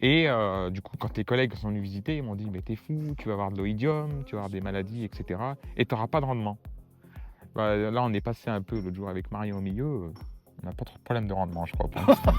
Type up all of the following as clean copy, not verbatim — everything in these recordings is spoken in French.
Et du coup, quand les collègues sont venus visiter, ils m'ont dit « mais t'es fou, tu vas avoir de l'oïdium, tu vas avoir des maladies, etc. Et tu n'auras pas de rendement ». Là, on est passé un peu l'autre jour avec Marion au milieu, on n'a pas trop de problème de rendement, je crois, pour l'instant.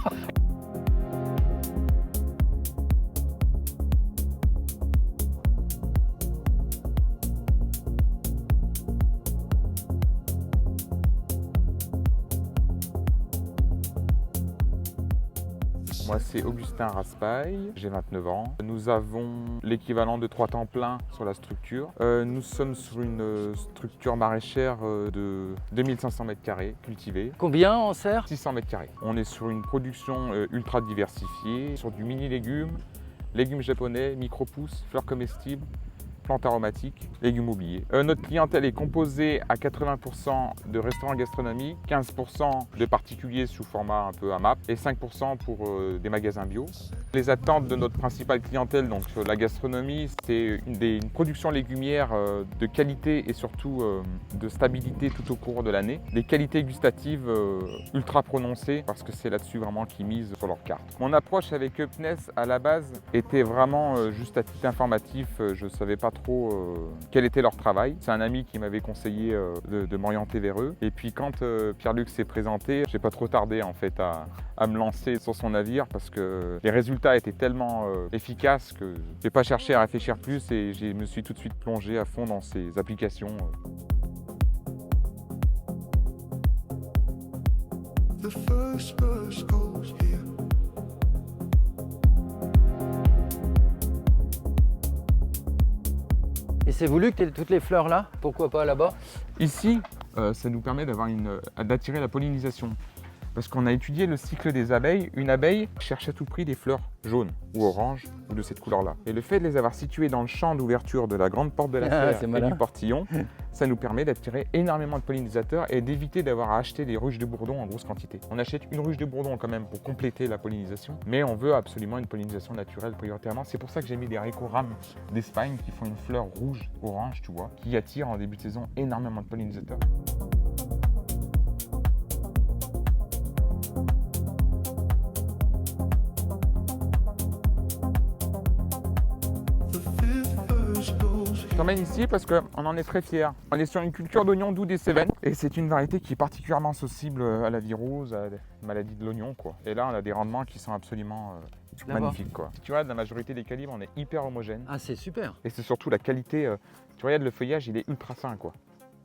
Moi, c'est Augustin Raspail, j'ai 29 ans. Nous avons l'équivalent de 3 temps plein sur la structure. Nous sommes sur une structure maraîchère de 2500 m² cultivée. Combien en serre? 600 m². On est sur une production ultra diversifiée, sur du mini-légumes, légumes japonais, micro-pousses, fleurs comestibles, plantes aromatiques, légumes oubliés. Notre clientèle est composée à 80% de restaurants gastronomiques, 15% de particuliers sous format un peu AMAP et 5% pour des magasins bio. Les attentes de notre principale clientèle, donc la gastronomie, c'est une production légumière de qualité et surtout de stabilité tout au cours de l'année. Des qualités gustatives ultra prononcées parce que c'est là-dessus vraiment qu'ils misent sur leur carte. Mon approche avec Upness à la base était vraiment juste à titre informatif, je ne savais pas trop quel était leur travail. C'est un ami qui m'avait conseillé de m'orienter vers eux. Et puis quand Pierre-Luc s'est présenté, j'ai pas trop tardé en fait à me lancer sur son navire parce que les résultats étaient tellement efficaces que j'ai pas cherché à réfléchir plus et je me suis tout de suite plongé à fond dans ces applications. The first verse goes here. Et c'est voulu que tu aies toutes les fleurs là? Pourquoi pas là-bas? Ici, ça nous permet d'attirer la pollinisation. Parce qu'on a étudié le cycle des abeilles. Une abeille cherche à tout prix des fleurs jaunes ou oranges ou de cette couleur-là. Et le fait de les avoir situées dans le champ d'ouverture de la grande porte de la serre et du portillon, ça nous permet d'attirer énormément de pollinisateurs et d'éviter d'avoir à acheter des ruches de bourdon en grosse quantité. On achète une ruche de bourdon quand même pour compléter la pollinisation, mais on veut absolument une pollinisation naturelle prioritairement. C'est pour ça que j'ai mis des récorames d'Espagne qui font une fleur rouge-orange, tu vois, qui attirent en début de saison énormément de pollinisateurs. Je t'emmène ici parce qu'on en est très fiers. On est sur une culture d'oignons doux des Cévennes et c'est une variété qui est particulièrement sensible à la virose, à la maladie de l'oignon, quoi. Et là, on a des rendements qui sont absolument magnifiques, quoi. Tu vois, la majorité des calibres, on est hyper homogène. Ah, c'est super. Et c'est surtout la qualité. Tu regardes le feuillage, il est ultra fin, quoi.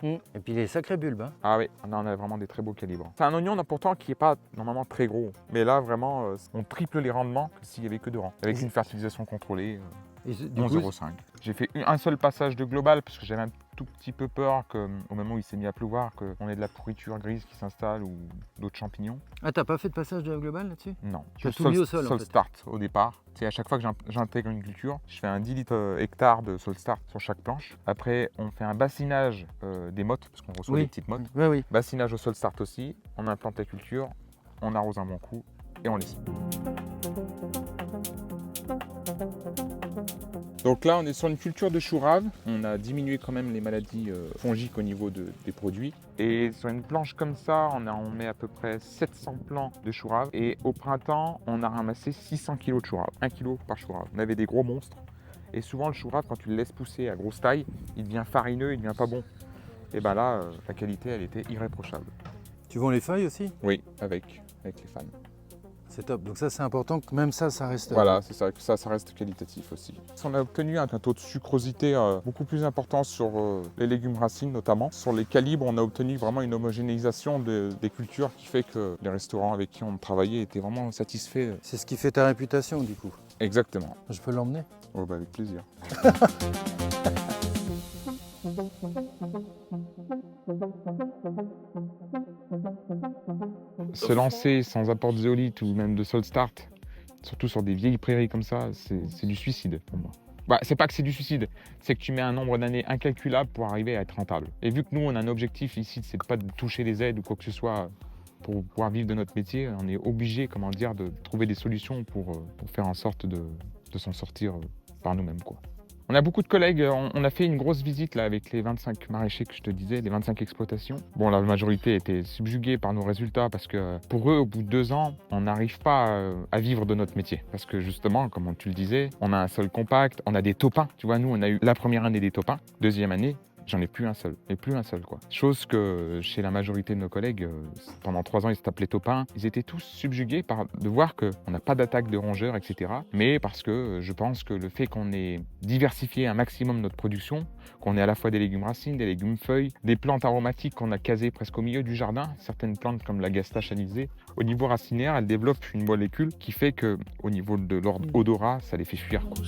Et puis les sacrés bulbes. Hein. Ah oui, on a vraiment des très beaux calibres. C'est un oignon pourtant qui n'est pas normalement très gros. Mais là, vraiment, on triple les rendements que s'il n'y avait que 2 rangs. Avec une fertilisation contrôlée. 11,05 €. J'ai fait un seul passage de global parce que j'avais un tout petit peu peur qu'au moment où il s'est mis à pleuvoir, qu'on ait de la pourriture grise qui s'installe ou d'autres champignons. Ah, t'as pas fait de passage de global là-dessus? Non. Tu as tout mis au sol en fait. Start au départ. C'est à chaque fois que j'intègre une culture, je fais un 10 litres hectare de sol start sur chaque planche. Après, on fait un bassinage des mottes parce qu'on reçoit des petites mottes. Oui. Bassinage au sol start aussi. On implante la culture, on arrose un bon coup et on laisse. Donc là, on est sur une culture de chou rave. On a diminué quand même les maladies fongiques au niveau des produits. Et sur une planche comme ça, on met à peu près 700 plants de chou rave. Et au printemps, on a ramassé 600 kg de chou rave. 1 kg par chou rave. On avait des gros monstres. Et souvent, le chou rave, quand tu le laisses pousser à grosse taille, il devient farineux, il devient pas bon. Et bien là, la qualité, elle était irréprochable. Tu vends les feuilles aussi? Oui, avec les fans. C'est top. Donc ça, c'est important que même ça reste... Voilà, c'est ça, que ça reste qualitatif aussi. On a obtenu un taux de sucrosité beaucoup plus important sur les légumes racines notamment. Sur les calibres, on a obtenu vraiment une homogénéisation des cultures qui fait que les restaurants avec qui on travaillait étaient vraiment satisfaits. C'est ce qui fait ta réputation du coup. Exactement. Je peux l'emmener? Oh bah avec plaisir. Se lancer sans apport de zéolite ou même de sol start, surtout sur des vieilles prairies comme ça, c'est du suicide pour moi. Bah, c'est pas que c'est du suicide, c'est que tu mets un nombre d'années incalculable pour arriver à être rentable. Et vu que nous, on a un objectif ici, c'est de pas de toucher les aides ou quoi que ce soit pour pouvoir vivre de notre métier, on est obligé, de trouver des solutions pour faire en sorte de s'en sortir par nous-mêmes, quoi. On a beaucoup de collègues, on a fait une grosse visite là avec les 25 maraîchers que je te disais, les 25 exploitations. Bon, la majorité était subjuguée par nos résultats parce que pour eux, au bout de 2 ans, on n'arrive pas à vivre de notre métier. Parce que justement, comme tu le disais, on a un sol compact, on a des topins. Tu vois, nous, on a eu la première année des topins, deuxième année, j'en ai plus un seul, et plus un seul quoi. Chose que chez la majorité de nos collègues, pendant 3 ans ils se tapaient les topins, ils étaient tous subjugués de voir qu'on n'a pas d'attaque de rongeurs, etc. Mais parce que je pense que le fait qu'on ait diversifié un maximum notre production, qu'on ait à la fois des légumes racines, des légumes feuilles, des plantes aromatiques qu'on a casées presque au milieu du jardin, certaines plantes comme la gastache alizée, au niveau racinaire, elles développent une molécule qui fait que au niveau de leur odorat, ça les fait fuir quoi.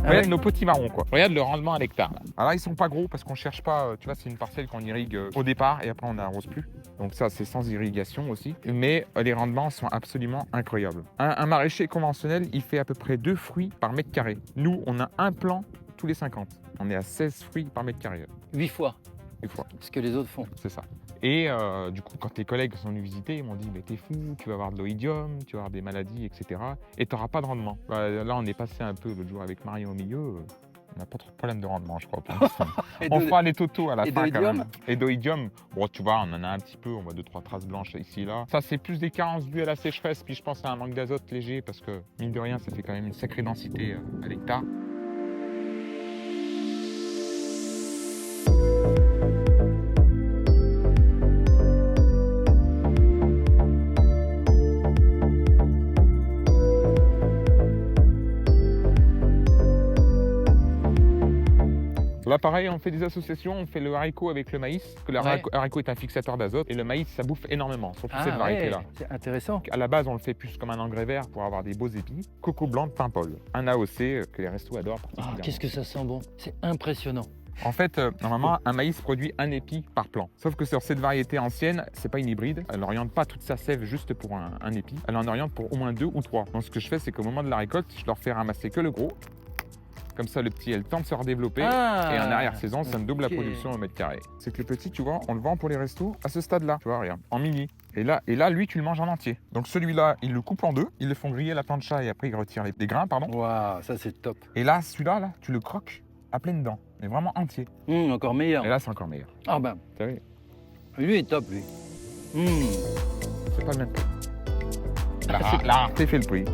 Regarde nos petits marrons quoi. Regarde le rendement à l'hectare là. Alors là ils sont pas gros parce qu'on cherche pas, tu vois c'est une parcelle qu'on irrigue au départ et après on n'arrose plus. Donc ça c'est sans irrigation aussi. Mais les rendements sont absolument incroyables. Un maraîcher conventionnel il fait à peu près 2 fruits par mètre carré. Nous on a un plant tous les 50. On est à 16 fruits par mètre carré. 8 fois. 8 fois. Ce que les autres font. C'est ça. Et du coup, quand les collègues sont venus visiter, ils m'ont dit « mais t'es fou, tu vas avoir de l'oïdium, tu vas avoir des maladies, etc. Et t'auras pas de rendement. » Là, on est passé un peu l'autre jour avec Marion au milieu. On n'a pas trop de problème de rendement, je crois. Pour l'instant. On fera les totaux à la fin quand même. Et d'oïdium, bon, tu vois, on en a un petit peu. On voit 2-3 traces blanches ici et là. Ça, c'est plus des carences dues à la sécheresse. Puis je pense à un manque d'azote léger parce que, mine de rien, ça fait quand même une sacrée densité à l'hectare. Là, pareil, on fait des associations, on fait le haricot avec le maïs, parce que le haricot est un fixateur d'azote, et le maïs, ça bouffe énormément, surtout cette variété-là. C'est intéressant. À la base, on le fait plus comme un engrais vert pour avoir des beaux épis. Coco blanc de Paimpol, un AOC que les restos adorent particulièrement. Qu'est-ce que ça sent bon. C'est impressionnant. En fait, normalement, un maïs produit un épi par plant. Sauf que sur cette variété ancienne, c'est pas une hybride. Elle n'oriente pas toute sa sève juste pour un épi. Elle en oriente pour au moins 2 ou 3. Donc ce que je fais, c'est qu'au moment de la récolte, je leur fais ramasser que le gros. Comme ça, le petit, elle tente de se redévelopper. Et en arrière-saison, ça me double la production au mètre carré. C'est que le petit, tu vois, on le vend pour les restos à ce stade-là. Tu vois, regarde, en mini. Et là, lui, tu le manges en entier. Donc celui-là, ils le coupent en 2. Ils le font griller à la plancha et après, ils retirent les grains, pardon. Waouh, ça c'est top. Et là, celui-là, là, tu le croques à pleines dents. Mais vraiment entier. Encore meilleur. Et là, c'est encore meilleur. Ah ben, T'as vu ? lui est top, lui. C'est pas le même prix. La rareté fait le prix.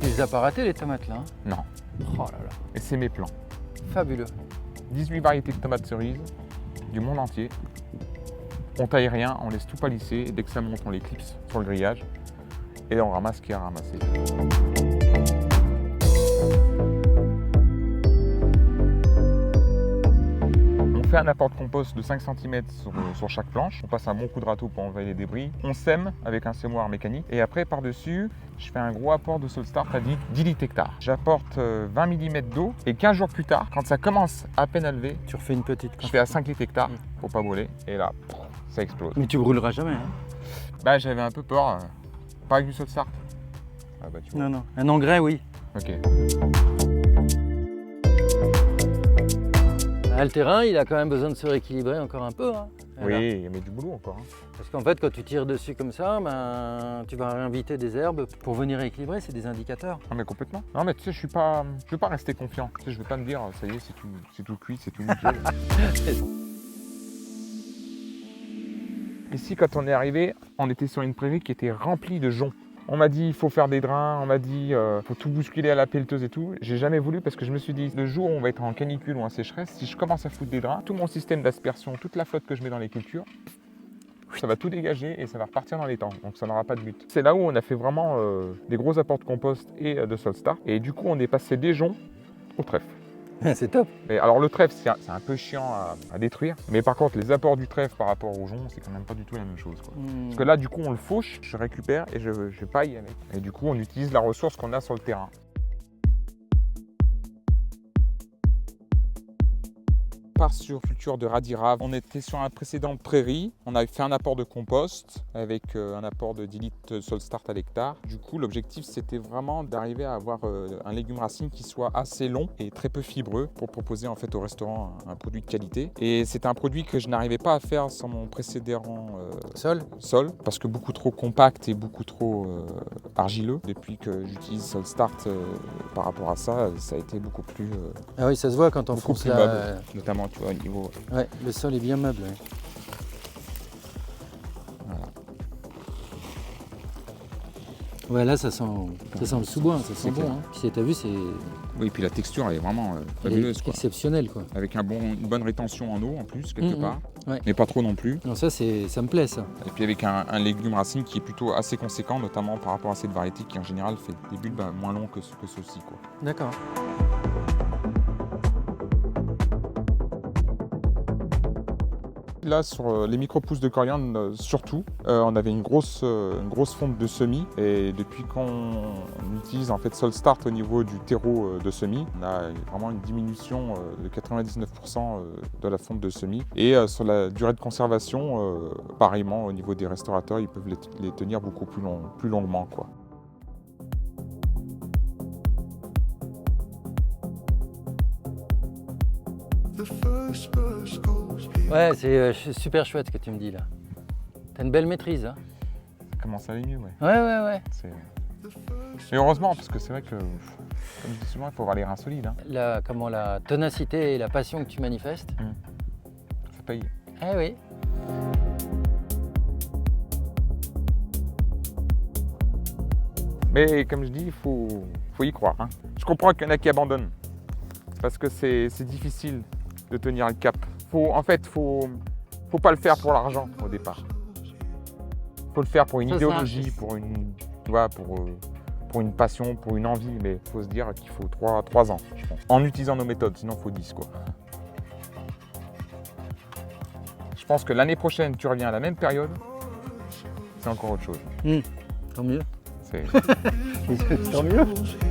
Tu les as pas ratés les tomates là, hein? Non. Oh là là. Et c'est mes plans. Fabuleux. 18 variétés de tomates cerises du monde entier. On taille rien, on laisse tout palisser. Et dès que ça monte, on les clipse sur le grillage. Et là, on ramasse ce qu'il y a à ramasser. On fait un apport de compost de 5 cm sur chaque planche. On passe un bon coup de râteau pour enlever les débris. On sème avec un semoir mécanique. Et après, par-dessus, je fais un gros apport de Solstart à 10 litres hectares. J'apporte 20 mm d'eau. Et 15 jours plus tard, quand ça commence à peine à lever, Tu refais une petite. je fais à 5 litres hectares pour pas brûler. Et là, ça explose. Mais tu brûleras jamais, hein? Bah, j'avais un peu peur. Pas avec du Solstart. Ah bah, tu vois. Non, non. Un engrais, oui. Ok. Le terrain, il a quand même besoin de se rééquilibrer encore un peu, hein. Oui, il y a du boulot encore. Hein. Parce qu'en fait, quand tu tires dessus comme ça, ben, tu vas réinviter des herbes pour venir équilibrer, c'est des indicateurs. Non mais complètement. Non mais tu sais, je veux pas rester confiant. Tu sais, je veux pas me dire, ça y est, c'est tout cuit, c'est tout nickel. Ici, quand on est arrivé, on était sur une prairie qui était remplie de joncs. On m'a dit, il faut faire des drains, on m'a dit, faut tout bousculer à la pelleteuse et tout. J'ai jamais voulu parce que je me suis dit, le jour où on va être en canicule ou en sécheresse, si je commence à foutre des drains, tout mon système d'aspersion, toute la flotte que je mets dans les cultures, ça va tout dégager et ça va repartir dans les temps. Donc ça n'aura pas de but. C'est là où on a fait vraiment des gros apports de compost et de Solstart. Et du coup, on est passé des joncs au trèfle. C'est top. Et alors le trèfle, c'est un peu chiant à détruire. Mais par contre, les apports du trèfle par rapport au jonc, c'est quand même pas du tout la même chose, quoi. Parce que là, du coup, on le fauche, je récupère et je paille avec. Et du coup, on utilise la ressource qu'on a sur le terrain. part sur culture de radis rave. On était sur un précédent prairie. On avait fait un apport de compost avec un apport de 10 litres Sol Start à l'hectare. Du coup, l'objectif, c'était vraiment d'arriver à avoir un légume racine qui soit assez long et très peu fibreux pour proposer en fait au restaurant un produit de qualité. Et c'est un produit que je n'arrivais pas à faire sans mon précédent sol parce que beaucoup trop compact et beaucoup trop argileux. Depuis que j'utilise Sol Start par rapport à ça, ça a été beaucoup plus Ah oui, ça se voit quand on beaucoup fonce plus la... meuble, notamment tu vois au niveau. Ouais, le sol est bien meuble. Ouais. Voilà. Ouais, là, ça sent le sous-bois, ça sent C'est bon. clair. Hein. Puis t'as vu, c'est Oui, puis la texture elle est vraiment elle est fabuleuse quoi. exceptionnel, quoi. Avec une bonne rétention en eau en plus quelque Mhm. part, Ouais. mais pas trop non plus. Non, ça me plaît, ça. Et puis avec un légume racine qui est plutôt assez conséquent, notamment par rapport à cette variété qui en général fait des bulbes moins longs que ceux-ci quoi. D'accord. Là, sur les micro-pousses de coriandre, surtout, on avait une grosse fonte de semis. Et depuis qu'on utilise en fait Sol Start au niveau du terreau de semis, on a vraiment une diminution de 99% de la fonte de semis. Et sur la durée de conservation, pareillement, au niveau des restaurateurs, ils peuvent les tenir beaucoup plus longuement, quoi. The first bus goes here. Ouais, c'est super chouette ce que tu me dis là. T'as une belle maîtrise, hein. Ça commence à aller mieux, ouais. Ouais. Mais heureusement, parce que c'est vrai que, comme je dis souvent, il faut avoir les reins solides. Hein. La ténacité et la passion que tu manifestes. Ça paye. Eh oui. Mais comme je dis, il faut y croire. Hein. Je comprends qu'il y en a qui abandonnent. Parce que c'est difficile de tenir le cap. Faut pas le faire pour l'argent au départ. Faut le faire pour une Ça, idéologie, pour une passion, pour une envie. Mais il faut se dire qu'il faut 3 ans, je pense. En utilisant nos méthodes, sinon il faut 10 quoi. Je pense que l'année prochaine, tu reviens à la même période, c'est encore autre chose. Tant mieux. C'est... Tant mieux. Goes here.